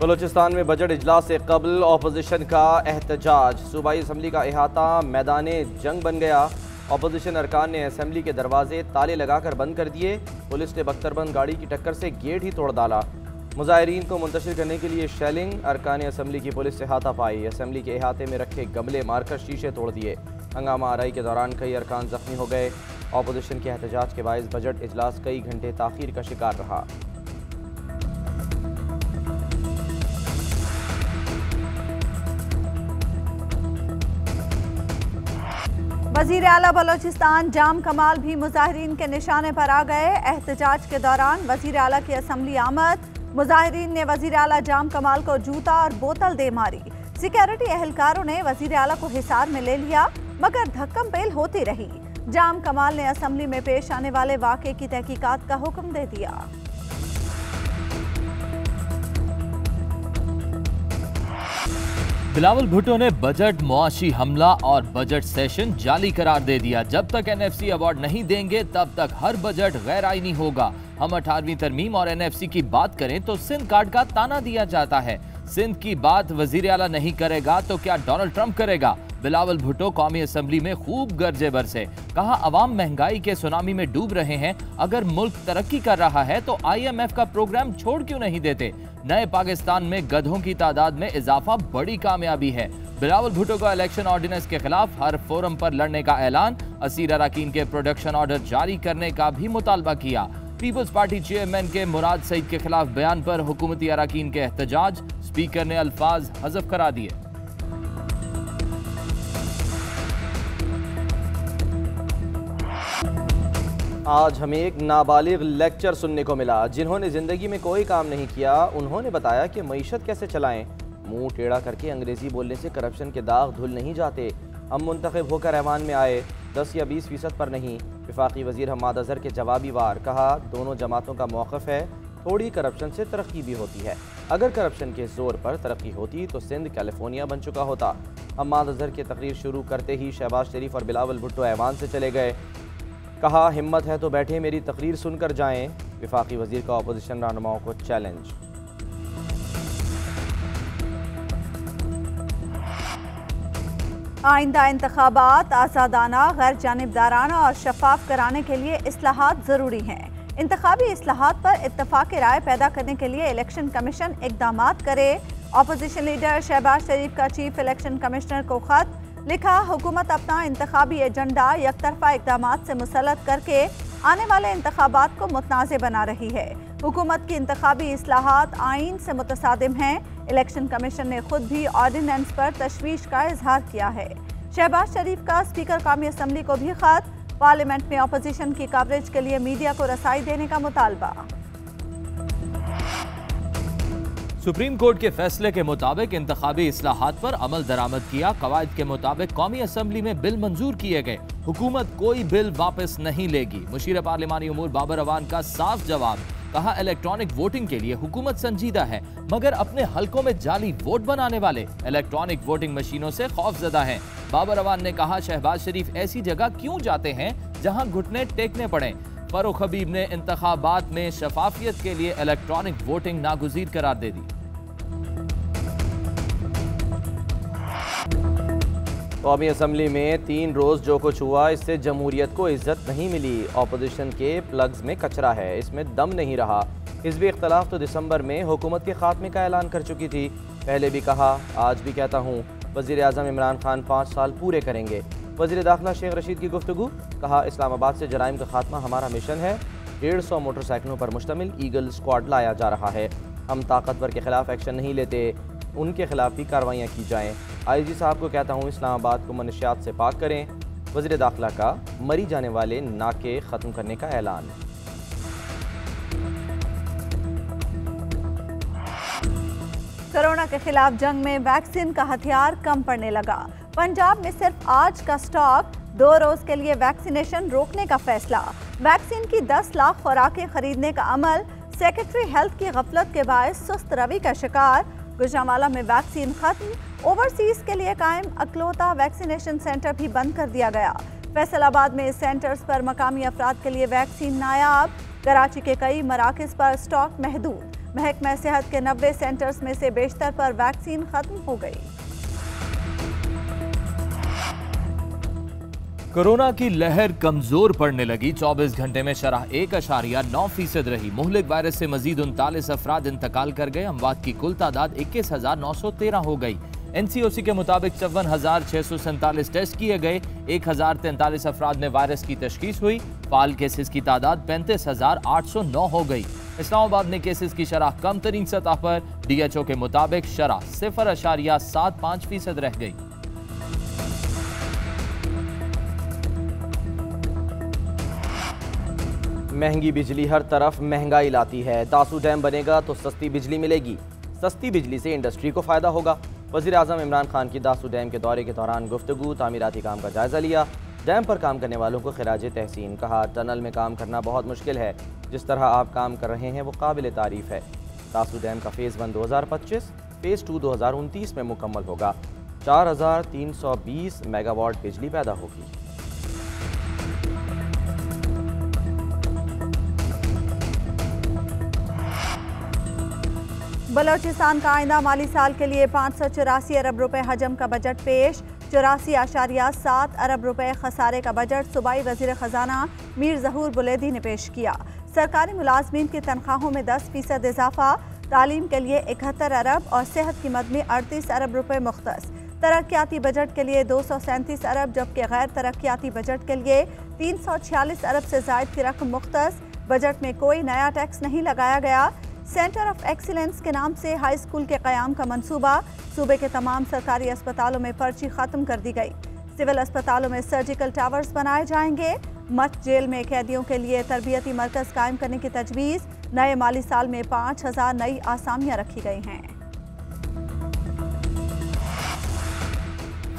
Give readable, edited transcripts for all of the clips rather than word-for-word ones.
बलूचिस्तान में बजट इजलास से कबल अपोजिशन का एहतजाज। सूबाई असम्बली का अहाता मैदान जंग बन गया। अपोजिशन अरकान ने असम्बली के दरवाजे ताले लगाकर बंद कर दिए। पुलिस ने बख्तरबंद गाड़ी की टक्कर से गेट ही तोड़ डाला। मुजाहिरीन को मुंतशिर करने के लिए शेलिंग। अरकान असम्बली की पुलिस से हाथापाई। असम्बली के अहाते में रखे गमले मारकर शीशे तोड़ दिए। हंगामा आराई के दौरान कई अरकान जख्मी हो गए। अपोजिशन के एहतजाज के बायस बजट इजलास कई घंटे ताखीर का शिकार रहा। वज़ीर आला बलोचिस्तान जाम कमाल भी मुजाहिरीन के निशाने पर आ गए। एहतजाज के दौरान वज़ीर आला की असम्बली आमद। मुजाहिरीन ने वज़ीर आला जाम कमाल को जूता और बोतल दे मारी। सिक्योरिटी एहलकारों ने वज़ीर आला को हिसार में ले लिया, मगर धक्कम पेल होती रही। जाम कमाल ने असम्बली में पेश आने वाले वाक़े की तहकीकात का हुक्म दे दिया। बिलावल भुट्टो ने बजट मुआशी हमला और बजट सेशन जाली करार दे दिया। जब तक एनएफसी अवार्ड नहीं देंगे तब तक हर बजट गैर आईनी होगा। हम 18वीं तरमीम और एनएफसी की बात करें तो सिंध कार्ड का ताना दिया जाता है। सिंध की बात वजीर आला नहीं करेगा तो क्या डोनाल्ड ट्रंप करेगा? बिलावल भुट्टो कौमी असम्बली में खूब गर्जे बरसे। कहा अवाम महंगाई के सुनामी में डूब रहे हैं। अगर मुल्क तरक्की कर रहा है तो IMF का प्रोग्राम छोड़ क्यों नहीं देते? नए पाकिस्तान में गधों की तादाद में इजाफा बड़ी कामयाबी है। बिलावल भुट्टो का इलेक्शन ऑर्डिनेंस के खिलाफ हर फोरम पर लड़ने का ऐलान। असीर अराकीन के प्रोडक्शन ऑर्डर जारी करने का भी मुतालबा किया। पीपल्स पार्टी चेयरमैन के मुराद सईद के खिलाफ बयान पर हुकूमती अराकीन के एहतजाज। स्पीकर ने अल्फाज हज़फ करा दिए। आज हमें एक नाबालिग लेक्चर सुनने को मिला। जिन्होंने जिंदगी में कोई काम नहीं किया, उन्होंने बताया कि मईशत कैसे चलाएं। मुंह टेढ़ा करके अंग्रेजी बोलने से करप्शन के दाग धुल नहीं जाते। हम मुंतखब होकर ऐवान में आए, 10 या 20% पर नहीं। वफाकी वजीर हम्माद अजहर के जवाबी वार। कहा दोनों जमातों का मौक़िफ़ है, थोड़ी करप्शन से तरक्की भी होती है। अगर करप्शन के जोर पर तरक्की होती तो सिंध कैलिफोर्निया बन चुका होता। हम्माद अजहर की तकरीर शुरू करते ही शहबाज शरीफ और बिलावल भुट्टो ऐवान से चले गए। कहा हिम्मत है तो बैठे मेरी तकरीर सुनकर जाएं। वफाकी वजीर का अपोजिशन रहनुमाओं को चैलेंज। आइंदा इंतखाबात आज़ादाना, गैर जानिबदाराना और शफाफ कराने के लिए इस्लाहात ज़रूरी हैं। इंतखाबी इस्लाहात पर इत्तफाक़ राय पैदा करने के लिए इलेक्शन कमीशन इक़दामात करे। अपोजिशन लीडर शहबाज शरीफ का चीफ इलेक्शन कमिश्नर को ख़त लिखा। हुकूमत अपना इंतखाबी एजेंडा यकतरफा इक़दामात से मुसल्लत करके आने वाले इंतखाबात को मुतनाज़ बना रही है। हुकूमत की इंतखाबी इस्लाहात आइन से मुतसादिम हैं। इलेक्शन कमीशन ने खुद भी ऑर्डिनेंस पर तशवीश का इजहार किया है। शहबाज शरीफ का स्पीकर कौमी असम्बली को भी खत। पार्लियामेंट में अपोजिशन की कवरेज के लिए मीडिया को रसाई देने का मुतालबा। सुप्रीम कोर्ट के फैसले के मुताबिक इंतखाबी इस्लाहात पर अमल दरामद किया। कवायद के मुताबिक कौमी असम्बली में बिल मंजूर किए गए। हुकूमत कोई बिल वापस नहीं लेगी। मुशीर पार्लिमानी उमूर बाबर अवान का साफ जवाब। कहा इलेक्ट्रॉनिक वोटिंग के लिए हुकूमत संजीदा है, मगर अपने हलकों में जाली वोट बनाने वाले इलेक्ट्रॉनिक वोटिंग मशीनों से खौफजदा हैं। बाबर अवान ने कहा शहबाज शरीफ ऐसी जगह क्यों जाते हैं जहां घुटने टेकने पड़े। फरूख हबीब ने इंतखाबात में शफाफियत के लिए इलेक्ट्रॉनिक वोटिंग नागुज़ीर करार दे दी। कौमी असम्बली में 3 रोज़ जो कुछ हुआ, इससे जमहूरियत को इज्जत नहीं मिली। अपोजिशन के प्लग्स में कचरा है, इसमें दम नहीं रहा। हिज़्बी इख्तलाफ तो दिसंबर में हुकूमत के खात्मे का ऐलान कर चुकी थी। पहले भी कहा, आज भी कहता हूँ, वज़ीर आज़म इमरान खान 5 साल पूरे करेंगे। वज़ीर दाखिला शेख रशीद की गुफ्तगू। कहा इस्लामाबाद से जराइम का खात्मा हमारा मिशन है। 150 मोटरसाइकिलों पर मुश्तमिल ईगल स्क्वाड लाया जा रहा है। हम ताकतवर के खिलाफ एक्शन नहीं लेते, उनके खिलाफ भी कार्रवाइयाँ की जाएँ। IG साहब को कहता हूँ इस्लामाबाद को मनशियात से पाक करें। वज़ीर दाखिला का मरी जाने वाले नाके ख़त्म करने का ऐलान। कोरोना के खिलाफ जंग में वैक्सीन का हथियार कम पड़ने लगा। पंजाब में सिर्फ आज का स्टॉक, 2 रोज के लिए वैक्सीनेशन रोकने का फैसला। वैक्सीन की 10 लाख खुराकें खरीदने का अमल सेक्रेटरी हेल्थ की गफलत के बायस सुस्त रवि का शिकार। गुजरांवाला में वैक्सीन खत्म। ओवरसीज के लिए कायम अकलौता वैक्सीनेशन सेंटर भी बंद कर दिया गया। फैसलाबाद में सेंटर्स पर मकामी अफराद के लिए वैक्सीन नायाब। कराची के कई मराकज़ पर स्टॉक महदूद। महकमा सेहत के 90 सेंटर्स में से बेशतर पर वैक्सीन खत्म हो गई। कोरोना की लहर कमजोर पड़ने लगी। 24 घंटे में शरह 1.9% रही। मुहलिक वायरस से मजीद 39 अफराद इंतकाल कर गए। अमवात की कुल तादाद 21,913 हो गई। NCOC के मुताबिक 54,647 टेस्ट किए गए। 1,043 अफराद में वायरस की तशखीस हुई। फाल केसेस की तादाद 35,809 हो गई। इस्लामाबाद में केसेस की शरह कम तरीन सतह पर DHO के मुताबिक शरह 0.75% रह गई। महंगी बिजली हर तरफ महंगाई लाती है। दासू डैम बनेगा तो सस्ती बिजली मिलेगी। सस्ती बिजली से इंडस्ट्री को फायदा होगा। वज़ीर आज़म इमरान खान की दासू डैम के दौरे के दौरान गुफ्तगू। तामीराती काम का जायजा लिया। डैम पर काम करने वालों को खिराज तहसीन। कहा, टनल में काम करना बहुत मुश्किल है। जिस तरह आप काम कर रहे हैं वो काबिल तारीफ है। दासू डैम का फेज़ 1 2025, फेज़ 2 2029 में मुकम्मल होगा। 4,320 मेगावाट बिजली पैदा होगी। बलोचिस्तान का आइंदा माली साल के लिए 584 अरब रुपए हजम का बजट पेश। 84.7 अरब रुपए खसारे का बजट सूबाई वजीर खजाना मीर ज़हूर बुलेदी ने पेश किया। सरकारी मुलाजमीन की तनख्वाहों में 10% इजाफा। तालीम के लिए 71 अरब और सेहत की मद में 38 अरब रुपए मुख्तस। तरक्याती बजट के लिए 237 अरब जबकि गैर तरक्याती बजट के लिए 346 अरब से जायद की रकम मुख्तस। बजट में कोई नया टैक्स नहीं लगाया गया। सेंटर ऑफ एक्सीलेंस के नाम से हाई स्कूल के क़याम का मंसूबा। सूबे के तमाम सरकारी अस्पतालों में पर्ची ख़त्म कर दी गई। सिविल अस्पतालों में सर्जिकल टावर्स बनाए जाएंगे। मठ जेल में कैदियों के लिए तरबियती मरकज़ कायम करने की तजवीज़। नए माली साल में 5,000 नई आसामियाँ रखी गई हैं।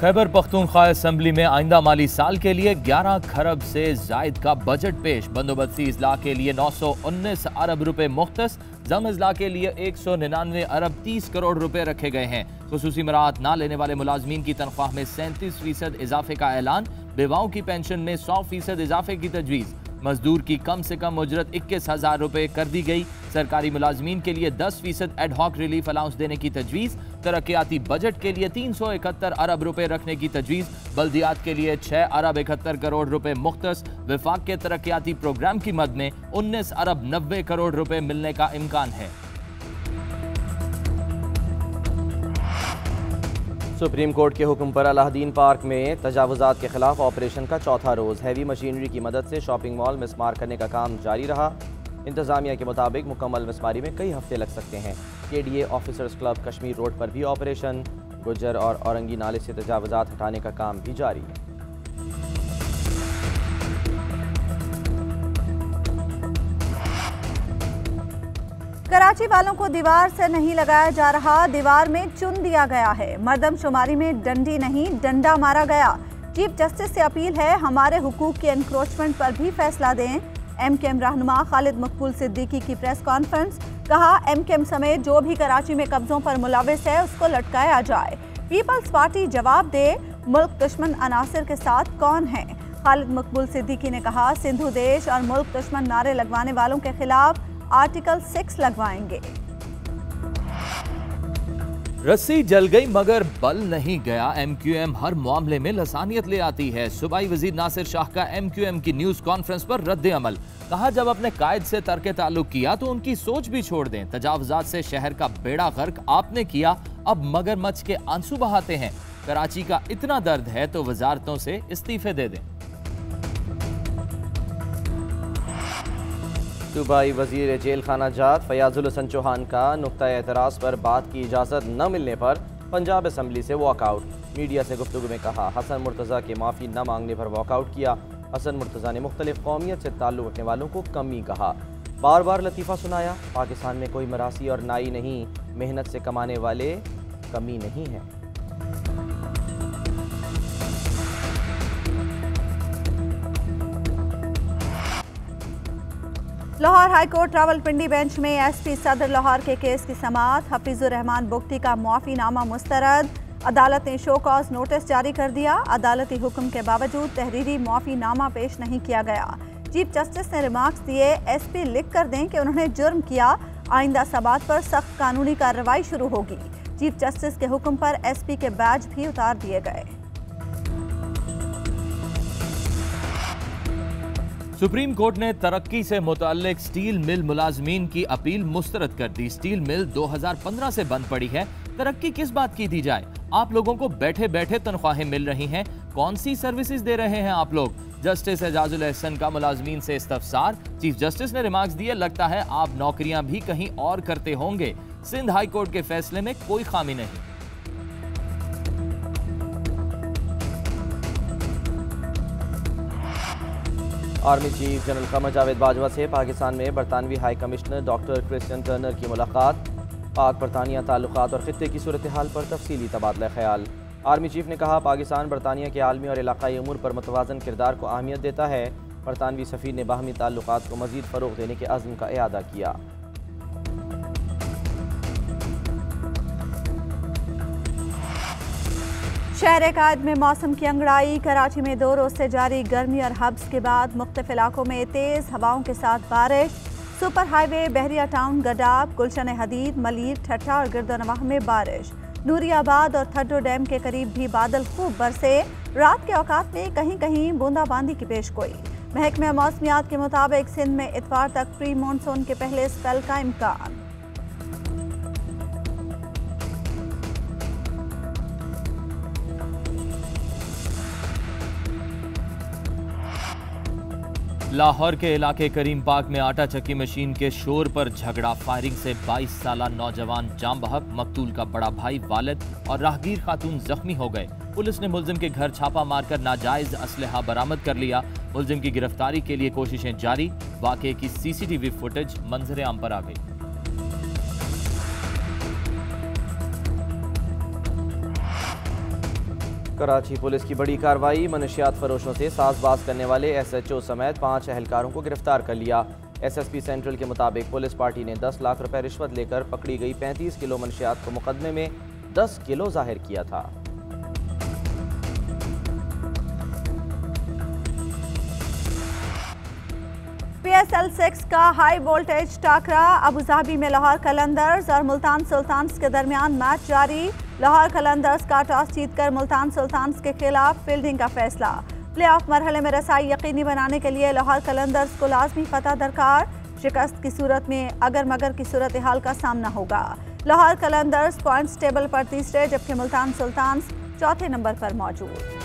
खैबर पख्तूनख्वा असेंबली में आइंदा माली साल के लिए 11 खरब से जायद का बजट पेश। बंदोबस्ती इजला के लिए 919 अरब रुपए मुख्तस। जम इजला के लिए 199 अरब 30 करोड़ रुपए रखे गए हैं। खुसूसी मराहत ना लेने वाले मुलाजमीन की तनख्वाह में 37% इजाफे का ऐलान। बेवाओं की पेंशन में 100% इजाफे की तजवीज़। मजदूर की कम से कम उजरत 21,000 रुपए कर दी गई। सरकारी मुलाजमीन के लिए 10% एडहॉक रिलीफ अलाउंस देने की तजवीज़। तरक्याती बजट के लिए 371 अरब रुपए रखने की तजवीज़। बल्दियात के लिए 6 अरब 71 करोड़ रुपए मुख्तस। विफाक के तरक्याती प्रोग्राम की मद में 19 अरब 90 करोड़ रुपए मिलने का इम्कान है। सुप्रीम कोर्ट के हुक्म पर अलाउद्दीन पार्क में तजावुजात के खिलाफ ऑपरेशन का चौथा रोज़। हैवी मशीनरी की मदद से शॉपिंग मॉल मिसमार करने का काम जारी रहा। इंतजामिया के मुताबिक मुकम्मल मिसमारी में कई हफ्ते लग सकते हैं। KDA officers club Kashmir road पर भी ऑपरेशन। गुज्जर और औरंगी नाले से तजावुजात हटाने का काम भी जारी है। कराची वालों को दीवार से नहीं लगाया जा रहा, दीवार में चुन दिया गया है। मर्दमशुमारी में डंडी नहीं डंडा मारा गया। चीफ जस्टिस से अपील है हमारे हुकूक के एनक्रोचमेंट पर भी फैसला दें। MKM रहनुमा खालिद मकबूल सिद्दीकी की प्रेस कॉन्फ्रेंस। कहा, MKM समेत जो भी कराची में कब्जों पर मुलविस है उसको लटकाया जाए। पीपल्स पार्टी जवाब दे मुल्क दुश्मन अनासिर के साथ कौन है। खालिद मकबूल सिद्दीकी ने कहा, सिंधु देश और मुल्क दुश्मन नारे लगवाने वालों के खिलाफ आर्टिकल 6 लगवाएंगे। रस्सी जल गई मगर बल नहीं गया। MQM हर मामले में लसानियत ले आती है। सूबाई वजीर नासिर शाह का MQM की न्यूज कॉन्फ्रेंस पर रद्द अमल। कहा, जब अपने कायद से तर्क ताल्लुक किया तो उनकी सोच भी छोड़ दें। तजावुजात से शहर का बेड़ा गर्क आपने किया, अब मगरमच्छ के आंसू बहाते हैं। कराची का इतना दर्द है तो वजारतों से इस्तीफे दे दें। सूबाई वजीर जेल खाना जात फयाजुल हसन चौहान का नुक्ता एतराज़ पर बात की इजाज़त न मिलने पर पंजाब असम्बली से वॉकआउट। मीडिया से गुफ्तगू में कहा, हसन मुर्तज़ा के माफ़ी न मांगने पर वॉकआउट किया। हसन मुर्तज़ा ने मुख्तलिफ कौमियत से ताल्लुक़ रखने वालों को कमी कहा। बार बार लतीफ़ा सुनाया, पाकिस्तान में कोई मरासी और नाई नहीं, मेहनत से कमाने वाले कमी नहीं है। लाहौर हाईकोर्ट रावलपिंडी बेंच में SP सदर लाहौर के केस की समाअत। हफीजुर रहमान बुगटी का मुआफ़ीनामा मुस्तरद। अदालत ने शो कॉज नोटिस जारी कर दिया। अदालती हुक्म के बावजूद तहरीरी मुआफ़ीनामा पेश नहीं किया गया। चीफ जस्टिस ने रिमार्क्स दिए, SP लिख कर दें कि उन्होंने जुर्म किया, आइंदा समात पर सख्त कानूनी कार्रवाई शुरू होगी। चीफ जस्टिस के हुक्म पर एसपी के बैज भी उतार दिए गए। सुप्रीम कोर्ट ने तरक्की से मुताल्लिक स्टील मिल मुलाजमीन की अपील मुस्तरद कर दी। स्टील मिल 2015 से बंद पड़ी है। तरक्की किस बात की दी जाए? आप लोगों को बैठे बैठे तनख्वाहें मिल रही हैं। कौन सी सर्विसेज दे रहे हैं आप लोग? जस्टिस एजाजुल एहसन का मुलाजमीन से इस्तफसार। चीफ जस्टिस ने रिमार्क्स दिए, लगता है आप नौकरियां भी कहीं और करते होंगे। सिंध हाई कोर्ट के फैसले में कोई खामी नहीं। Army chief general Qamar Javed Bajwa से पाकिस्तान में बरतानवी high commissioner doctor Christian Turner की मुलाकात। पाक बरतानिया ताल्लुकात और खित्ते की सूरत हाल पर तफसीली तबादला ख्याल। आर्मी चीफ ने कहा, पाकिस्तान बरतानिया के आलमी और इलाकाई अमूर पर मुतवाज़न किरदार को अहमियत देता है। बरतानवी सफ़ीर ने बाहमी ताल्लुकात को मज़ीद फ़रोग़ देने के अज़्म का इआदा किया। शहर कायद में मौसम की अंगड़ाई। कराची में 2 रोज से जारी गर्मी और हब्स के बाद मुख्तलिफ इलाकों में तेज़ हवाओं के साथ बारिश। सुपर हाईवे, बहरिया टाउन, गडाब, गुलशन हदीद, मलीर, ठट्ठा और गिरदनवाह में बारिश। नूरियाबाद और थड्डो डैम के करीब भी बादल खूब बरसे। रात के औकात में कहीं कहीं बूंदाबांदी की पेशगोई। महकमा मौसमियात के मुताबिक सिंध में इतवार तक प्री मानसून के पहले स्पेल का इम्कान। लाहौर के इलाके करीम पाक में आटा चक्की मशीन के शोर पर झगड़ा। फायरिंग से 22 साला नौजवान जाम बहक। मकतूल का बड़ा भाई, वालिद और राहगीर खातून जख्मी हो गए। पुलिस ने मुलजिम के घर छापा मारकर नाजायज असलहा बरामद कर लिया। मुलजिम की गिरफ्तारी के लिए कोशिशें जारी। वाक़े की सीसीटीवी फुटेज मंजर आम पर आ गई। कराची पुलिस की बड़ी कार्रवाई। मनशियात फरोशों से साजबाज करने वाले SHO समेत 5 एहलकारों को गिरफ्तार कर लिया। SSP सेंट्रल के मुताबिक पुलिस पार्टी ने 10 लाख रुपए रिश्वत लेकर पकड़ी गई 35 किलो मनशियात को मुकदमे में 10 किलो जाहिर किया था। PSL 6 का हाई वोल्टेज टाकरा। अबुधाबी में लाहौर कलंदर्स और मुल्तान सुल्तान्स के दरमियान मैच जारी। लाहौर कलंदर्स का टॉस जीतकर मुल्तान सुल्तान्स के खिलाफ फील्डिंग का फैसला। प्लेऑफ मरहले में रसाई यकीनी बनाने के लिए लाहौर कलंदर्स को लाजमी फतह दरकार। शिकस्त की सूरत में अगर मगर की सूरत हाल का सामना होगा। लाहौर कलंदर्स पॉइंट्स टेबल पर तीसरे, जबकि मुल्तान सुल्तान्स चौथे नंबर पर मौजूद।